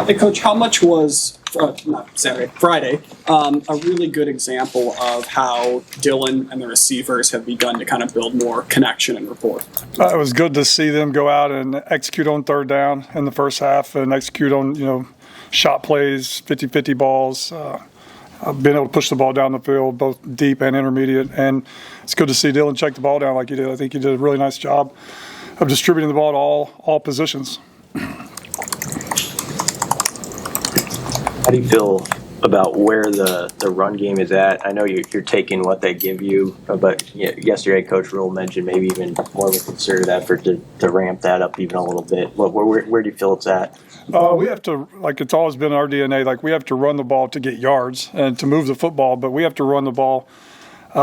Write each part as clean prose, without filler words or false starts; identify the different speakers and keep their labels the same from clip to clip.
Speaker 1: Hey, Coach, how much was Friday, a really good example of how Dylan and the receivers have begun to kind of build more connection and rapport?
Speaker 2: It was good to see them go out and execute on third down in the first half and execute on, shot plays, 50-50 balls, being able to push the ball down the field, both deep and intermediate. And it's good to see Dylan check the ball down like he did. I think he did a really nice job of distributing the ball to all positions.
Speaker 3: How do you feel about where the run game is at? I know you're taking what they give you, but yesterday Coach Rule mentioned maybe even more of a concerted effort to ramp that up even a little bit. Where do you feel it's at?
Speaker 2: We have to, it's always been our DNA, we have to run the ball to get yards and to move the football, but we have to run the ball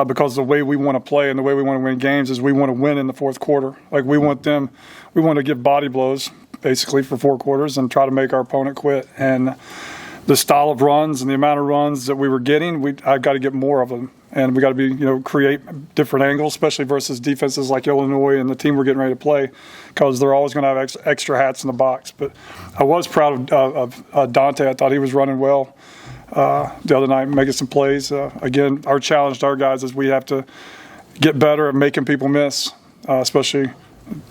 Speaker 2: because the way we want to play and the way we want to win games is we want to win in the fourth quarter. We want to give body blows basically for 4 quarters and try to make our opponent quit. And the style of runs and the amount of runs that we were getting, I've got to get more of them. And we got to create different angles, especially versus defenses like Illinois and the team we're getting ready to play, because they're always going to have extra hats in the box. But I was proud of Dante. I thought he was running well the other night, making some plays. Again, our challenge to our guys is we have to get better at making people miss, especially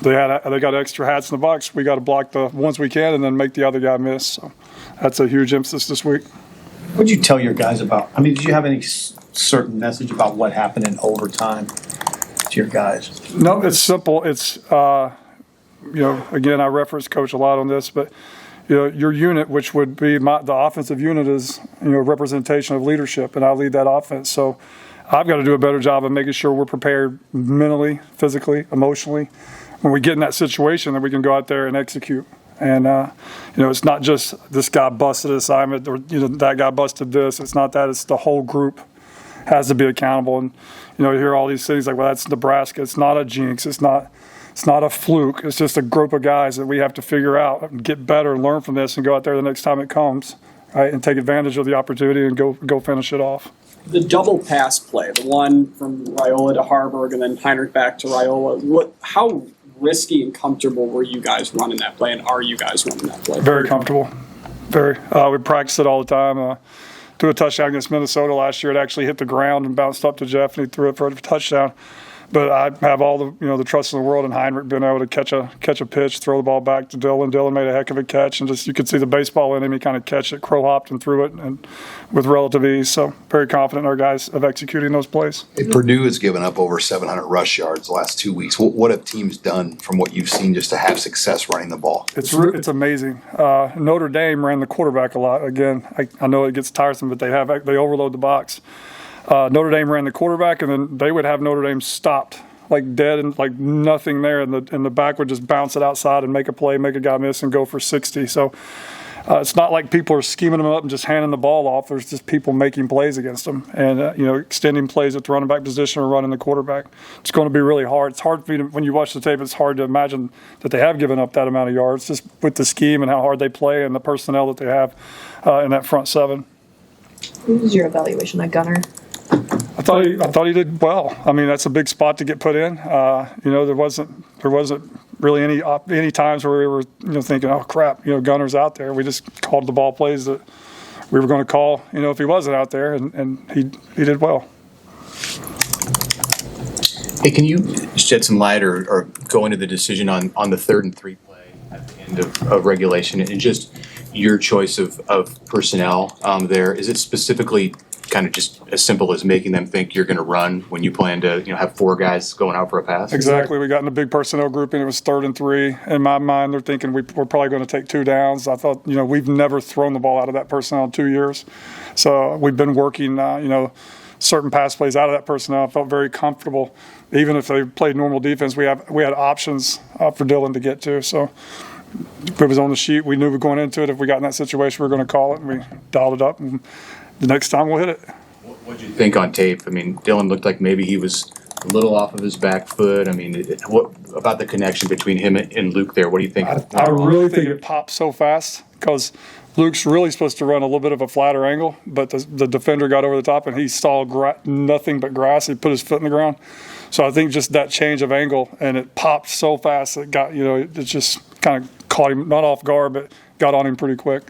Speaker 2: they got extra hats in the box. We got to block the ones we can and then make the other guy miss. So that's a huge emphasis this week.
Speaker 4: What did you tell your guys about? Did you have any certain message about what happened in overtime to your guys?
Speaker 2: No, it's simple. It's, again, I reference Coach a lot on this, but, your unit, which would be the offensive unit, is, a representation of leadership, and I lead that offense. So I've got to do a better job of making sure we're prepared mentally, physically, emotionally, when we get in that situation that we can go out there and execute. And, it's not just this guy busted an assignment or, that guy busted this. It's not that. It's the whole group has to be accountable. And, you hear all these things well, that's Nebraska. It's not a jinx. It's not a fluke. It's just a group of guys that we have to figure out and get better and learn from this and go out there the next time it comes, right, and take advantage of the opportunity and go finish it off.
Speaker 1: The double pass play, the one from Raiola to Harburg and then Heinrich back to Raiola, how risky and comfortable were you guys running that play, and are you guys running that play?
Speaker 2: Very comfortable. Very. We practice it all the time. Threw a touchdown against Minnesota last year. It actually hit the ground and bounced up to Jeff, and he threw it for a touchdown. But I have all the trust in the world in Heinrich being able to catch a pitch, throw the ball back to Dylan. Dylan made a heck of a catch, and just you could see the baseball in him. He kind of catch it, crow hopped and threw it, and with relative ease. So very confident in our guys of executing those plays.
Speaker 5: Hey, Purdue has given up over 700 rush yards the last 2 weeks. What have teams done from what you've seen just to have success running the ball?
Speaker 2: It's amazing. Notre Dame ran the quarterback a lot. Again, I know it gets tiresome, but they overload the box. Notre Dame ran the quarterback, and then they would have Notre Dame stopped, dead and nothing there, and the back would just bounce it outside and make a play, make a guy miss, and go for 60. So it's not like people are scheming them up and just handing the ball off. There's just people making plays against them and, extending plays at the running back position or running the quarterback. It's going to be really hard. It's hard for you when you watch the tape, it's hard to imagine that they have given up that amount of yards just with the scheme and how hard they play and the personnel that they have in that front seven.
Speaker 6: What was your evaluation at Gunner?
Speaker 2: I thought he did well. That's a big spot to get put in. There wasn't really any times where we were thinking, oh crap, Gunner's out there. We just called the ball plays that we were going to call, if he wasn't out there, and he did well.
Speaker 4: Hey, can you shed some light or go into the decision on the 3rd and 3 play at the end of regulation and just your choice of personnel there? Is it specifically kind of just as simple as making them think you're going to run when you plan to have 4 guys going out for a pass?
Speaker 2: Exactly. We got in a big personnel group, and it was 3rd and 3. In my mind, they're thinking we're probably going to take 2 downs. I thought, we've never thrown the ball out of that personnel in 2 years. So we've been working, certain pass plays out of that personnel. I felt very comfortable. Even if they played normal defense, we had options for Dylan to get to. So if it was on the sheet, we knew we were going into it. If we got in that situation, we were going to call it, and we dialed it up. And the next time we'll hit it.
Speaker 4: What did you think on tape? Dylan looked like maybe he was a little off of his back foot. What about the connection between him and Luke there? What do you think?
Speaker 2: I really think it popped so fast because Luke's really supposed to run a little bit of a flatter angle, but the defender got over the top and he saw nothing but grass. He put his foot in the ground. So I think just that change of angle, and it popped so fast it got, it just kind of caught him, not off guard, but got on him pretty quick.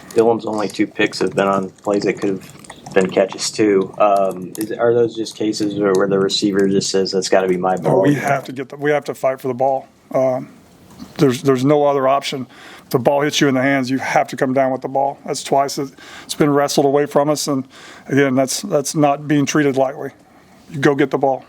Speaker 3: Dylan's only 2 picks have been on plays that could have been catches too. Are those just cases where the receiver just says that's got to be my ball?
Speaker 2: We have to fight for the ball. There's no other option. If the ball hits you in the hands, you have to come down with the ball. That's twice it's been wrestled away from us, and again, that's not being treated lightly. You go get the ball.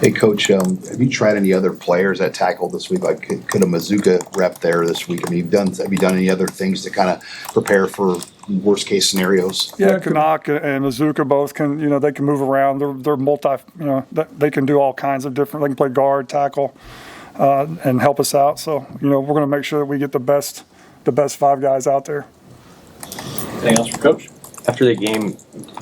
Speaker 5: Hey, Coach, have you tried any other players at tackle this week? Like, could a Mazuka rep there this week? I mean, have you done any other things to kind of prepare for worst case scenarios?
Speaker 2: Yeah, Kanak and Mazuka both can, they can move around. They're multi, they can do all kinds of different. They can play guard, tackle, and help us out. So, we're going to make sure that we get the best 5 guys out there.
Speaker 1: Anything else for Coach?
Speaker 3: After the game,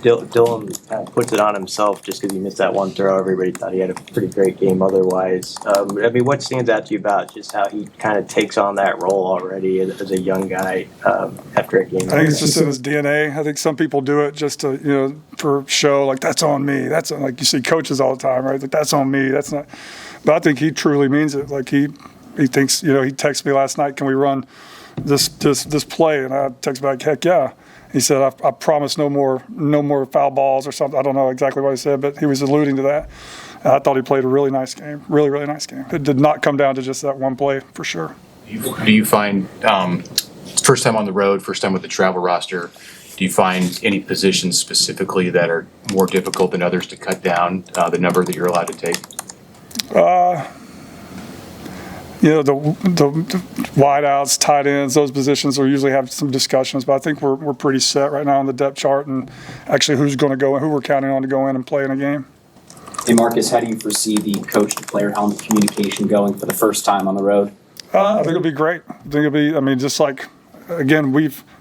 Speaker 3: Dylan kind of puts it on himself just because he missed that one throw. Everybody thought he had a pretty great game otherwise. What stands out to you about just how he kind of takes on that role already as a young guy after a game?
Speaker 2: I think it's just in his DNA. I think some people do it just to, for show, like, that's on me. That's like you see coaches all the time, right? Like, that's on me. That's not. But I think he truly means it. Like, he thinks, he texted me last night, can we run this play? And I text back, heck yeah. He said, I promise no more foul balls or something. I don't know exactly what he said, but he was alluding to that. I thought he played a really nice game, really, really nice game. It did not come down to just that one play, for sure.
Speaker 4: Do you find, first time on the road, first time with the travel roster, do you find any positions specifically that are more difficult than others to cut down the number that you're allowed to take?
Speaker 2: The wideouts, tight ends, those positions will usually have some discussions, but I think we're pretty set right now on the depth chart and actually who's going to go and who we're counting on to go in and play in a game.
Speaker 7: Hey, Marcus, how do you foresee the coach-to-player helmet communication going for the first time on the road?
Speaker 2: I think it'll be great. I think it'll be, just like, again,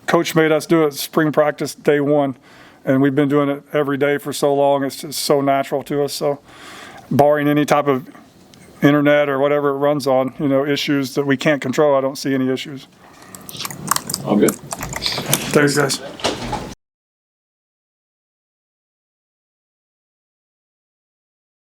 Speaker 2: Coach made us do it spring practice day 1, and we've been doing it every day for so long. It's just so natural to us. So barring any type of internet or whatever it runs on, issues that we can't control, I don't see any issues.
Speaker 1: All good.
Speaker 2: Thanks, guys.